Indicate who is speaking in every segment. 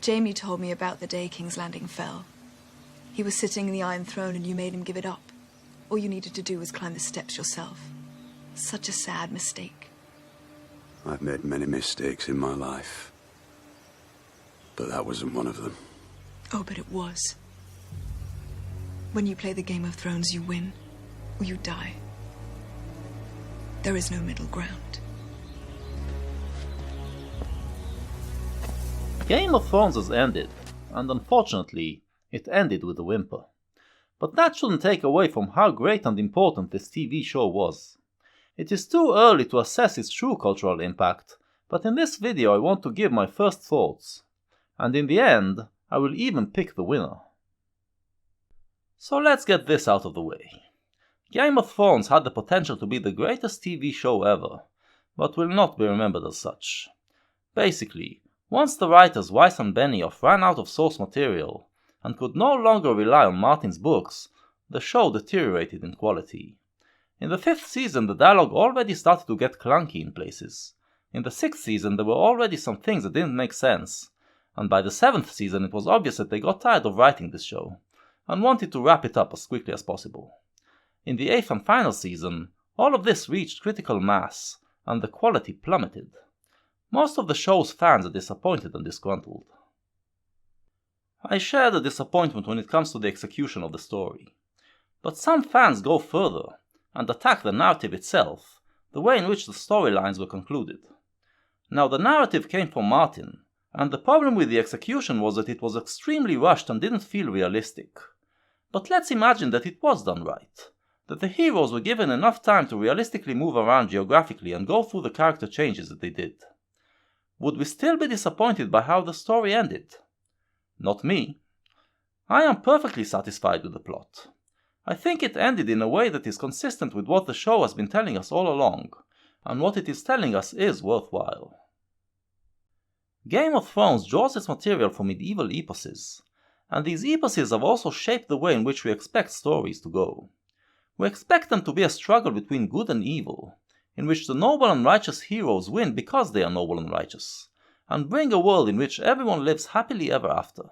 Speaker 1: Jaime told me about the day King's Landing fell. He was sitting in the Iron Throne and you made him give it up. All you needed to do was climb the steps yourself. Such a sad mistake.
Speaker 2: I've made many mistakes in my life. But that wasn't one of them.
Speaker 1: Oh, but it was. When you play the Game of Thrones, you win, or you die. There is no middle ground.
Speaker 3: Game of Thrones has ended, and unfortunately, it ended with a whimper. But that shouldn't take away from how great and important this TV show was. It is too early to assess its true cultural impact, but in this video I want to give my first thoughts. And in the end, I will even pick the winner. So let's get this out of the way. Game of Thrones had the potential to be the greatest TV show ever, but will not be remembered as such. Basically, once the writers Weiss and Benioff ran out of source material, and could no longer rely on Martin's books, the show deteriorated in quality. In the 5th season the dialogue already started to get clunky in places. In the 6th season there were already some things that didn't make sense, and by the 7th season it was obvious that they got tired of writing this show, and wanted to wrap it up as quickly as possible. In the 8th and final season, all of this reached critical mass, and the quality plummeted. Most of the show's fans are disappointed and disgruntled. I share the disappointment when it comes to the execution of the story. But some fans go further, and attack the narrative itself, the way in which the storylines were concluded. Now the narrative came from Martin, and the problem with the execution was that it was extremely rushed and didn't feel realistic. But let's imagine that it was done right, that the heroes were given enough time to realistically move around geographically and go through the character changes that they did. Would we still be disappointed by how the story ended? Not me. I am perfectly satisfied with the plot. I think it ended in a way that is consistent with what the show has been telling us all along, and what it is telling us is worthwhile. Game of Thrones draws its material from medieval eposes, and these eposes have also shaped the way in which we expect stories to go. We expect them to be a struggle between good and evil, in which the noble and righteous heroes win because they are noble and righteous, and bring a world in which everyone lives happily ever after.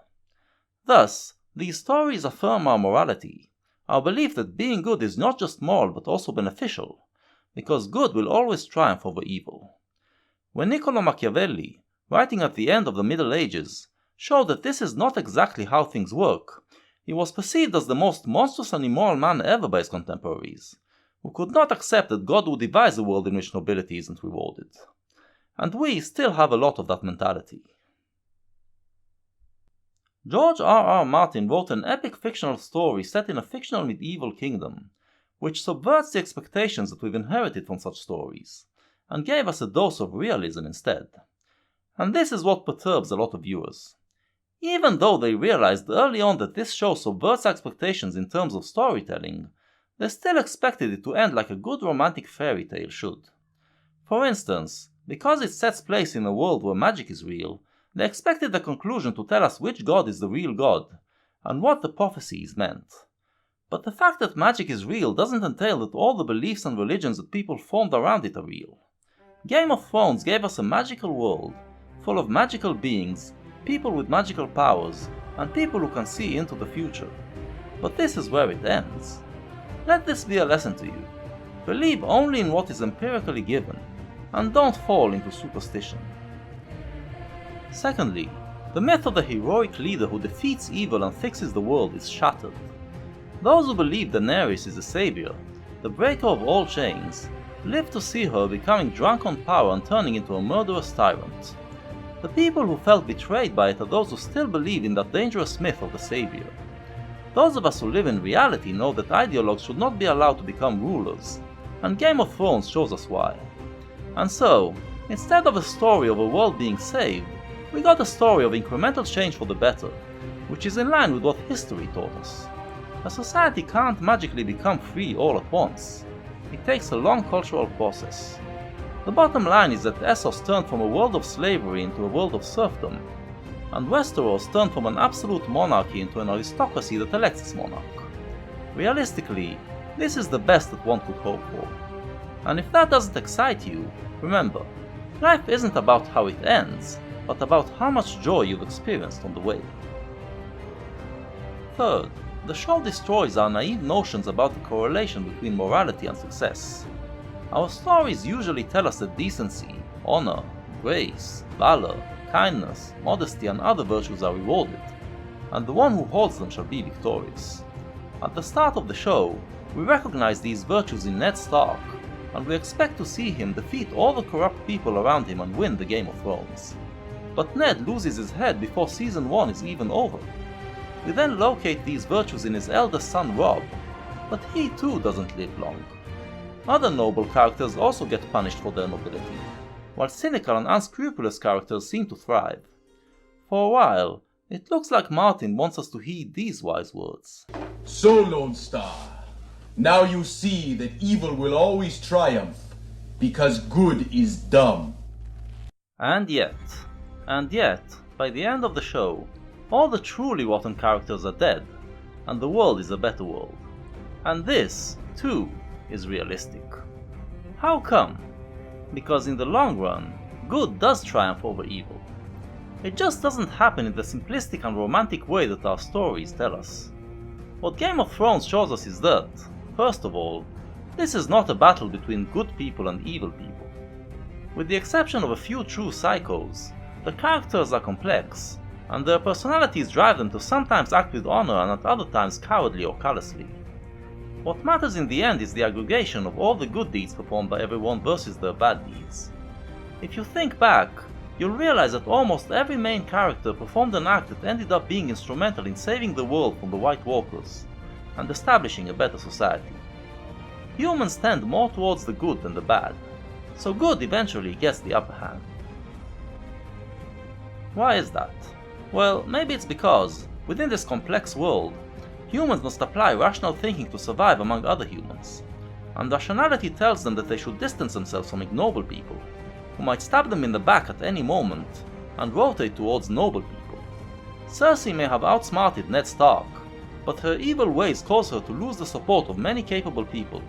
Speaker 3: Thus, these stories affirm our morality, our belief that being good is not just moral but also beneficial, because good will always triumph over evil. When Niccolo Machiavelli, writing at the end of the Middle Ages, showed that this is not exactly how things work, he was perceived as the most monstrous and immoral man ever by his contemporaries, who could not accept that God would devise a world in which nobility isn't rewarded. And we still have a lot of that mentality. George R.R. Martin wrote an epic fictional story set in a fictional medieval kingdom, which subverts the expectations that we've inherited from such stories, and gave us a dose of realism instead. And this is what perturbs a lot of viewers. Even though they realized early on that this show subverts expectations in terms of storytelling, they still expected it to end like a good romantic fairy tale should. For instance, because it sets place in a world where magic is real, they expected the conclusion to tell us which god is the real god, and what the prophecies meant. But the fact that magic is real doesn't entail that all the beliefs and religions that people formed around it are real. Game of Thrones gave us a magical world, full of magical beings, people with magical powers, and people who can see into the future. But this is where it ends. Let this be a lesson to you. Believe only in what is empirically given, and don't fall into superstition. Secondly, the myth of the heroic leader who defeats evil and fixes the world is shattered. Those who believe Daenerys is the savior, the breaker of all chains, live to see her becoming drunk on power and turning into a murderous tyrant. The people who felt betrayed by it are those who still believe in that dangerous myth of the savior. Those of us who live in reality know that ideologues should not be allowed to become rulers, and Game of Thrones shows us why. And so, instead of a story of a world being saved, we got a story of incremental change for the better, which is in line with what history taught us. A society can't magically become free all at once. It takes a long cultural process. The bottom line is that Essos turned from a world of slavery into a world of serfdom, and Westeros turned from an absolute monarchy into an aristocracy that elects its monarch. Realistically, this is the best that one could hope for. And if that doesn't excite you, remember, life isn't about how it ends, but about how much joy you've experienced on the way. Third, the show destroys our naive notions about the correlation between morality and success. Our stories usually tell us that decency, honor, grace, valor, kindness, modesty, and other virtues are rewarded, and the one who holds them shall be victorious. At the start of the show, we recognize these virtues in Ned Stark, and we expect to see him defeat all the corrupt people around him and win the Game of Thrones. But Ned loses his head before Season 1 is even over. We then locate these virtues in his eldest son Robb, but he too doesn't live long. Other noble characters also get punished for their nobility, while cynical and unscrupulous characters seem to thrive. For a while, it looks like Martin wants us to heed these wise words.
Speaker 4: So, Lone Star, now you see that evil will always triumph, because good is dumb.
Speaker 3: And yet, by the end of the show, all the truly rotten characters are dead, and the world is a better world. And this, too, is realistic. How come? Because in the long run, good does triumph over evil. It just doesn't happen in the simplistic and romantic way that our stories tell us. What Game of Thrones shows us is that, first of all, this is not a battle between good people and evil people. With the exception of a few true psychos, the characters are complex, and their personalities drive them to sometimes act with honor and at other times cowardly or callously. What matters in the end is the aggregation of all the good deeds performed by everyone versus their bad deeds. If you think back, you'll realize that almost every main character performed an act that ended up being instrumental in saving the world from the White Walkers, and establishing a better society. Humans tend more towards the good than the bad, so good eventually gets the upper hand. Why is that? Well, maybe it's because, within this complex world, humans must apply rational thinking to survive among other humans, and rationality tells them that they should distance themselves from ignoble people, who might stab them in the back at any moment, and rotate towards noble people. Cersei may have outsmarted Ned Stark, but her evil ways cause her to lose the support of many capable people,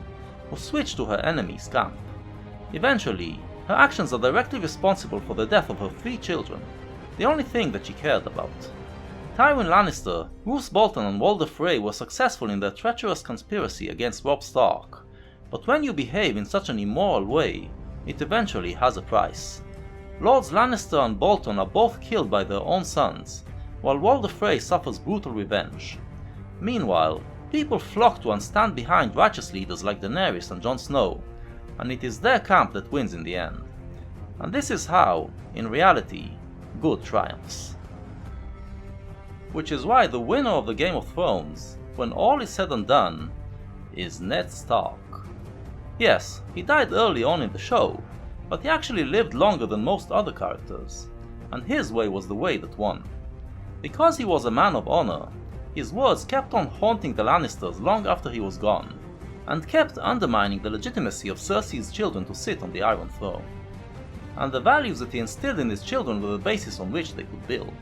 Speaker 3: who switch to her enemy's camp. Eventually, her actions are directly responsible for the death of her 3 children, the only thing that she cared about. Tywin Lannister, Roose Bolton and Walder Frey were successful in their treacherous conspiracy against Robb Stark, but when you behave in such an immoral way, it eventually has a price. Lords Lannister and Bolton are both killed by their own sons, while Walder Frey suffers brutal revenge. Meanwhile, people flock to and stand behind righteous leaders like Daenerys and Jon Snow, and it is their camp that wins in the end. And this is how, in reality, good triumphs. Which is why the winner of the Game of Thrones, when all is said and done, is Ned Stark. Yes, he died early on in the show, but he actually lived longer than most other characters, and his way was the way that won. Because he was a man of honor, his words kept on haunting the Lannisters long after he was gone, and kept undermining the legitimacy of Cersei's children to sit on the Iron Throne. And the values that he instilled in his children were the basis on which they could build.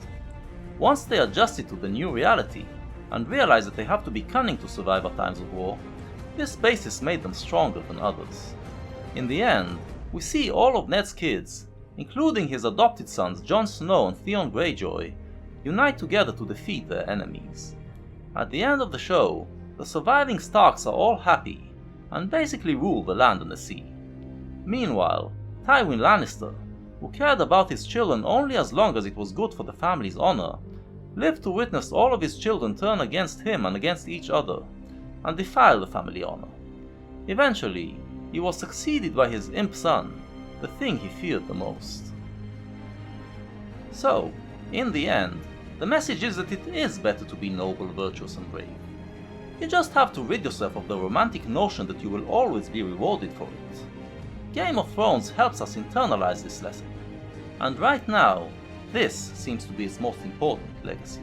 Speaker 3: Once they adjusted to the new reality, and realized that they have to be cunning to survive at times of war, this basis made them stronger than others. In the end, we see all of Ned's kids, including his adopted sons Jon Snow and Theon Greyjoy, unite together to defeat their enemies. At the end of the show, the surviving Starks are all happy, and basically rule the land and the sea. Meanwhile, Tywin Lannister, who cared about his children only as long as it was good for the family's honor, lived to witness all of his children turn against him and against each other, and defile the family honor. Eventually, he was succeeded by his imp son, the thing he feared the most. So, in the end, the message is that it is better to be noble, virtuous, and brave. You just have to rid yourself of the romantic notion that you will always be rewarded for it. Game of Thrones helps us internalize this lesson, and right now, this seems to be its most important legacy.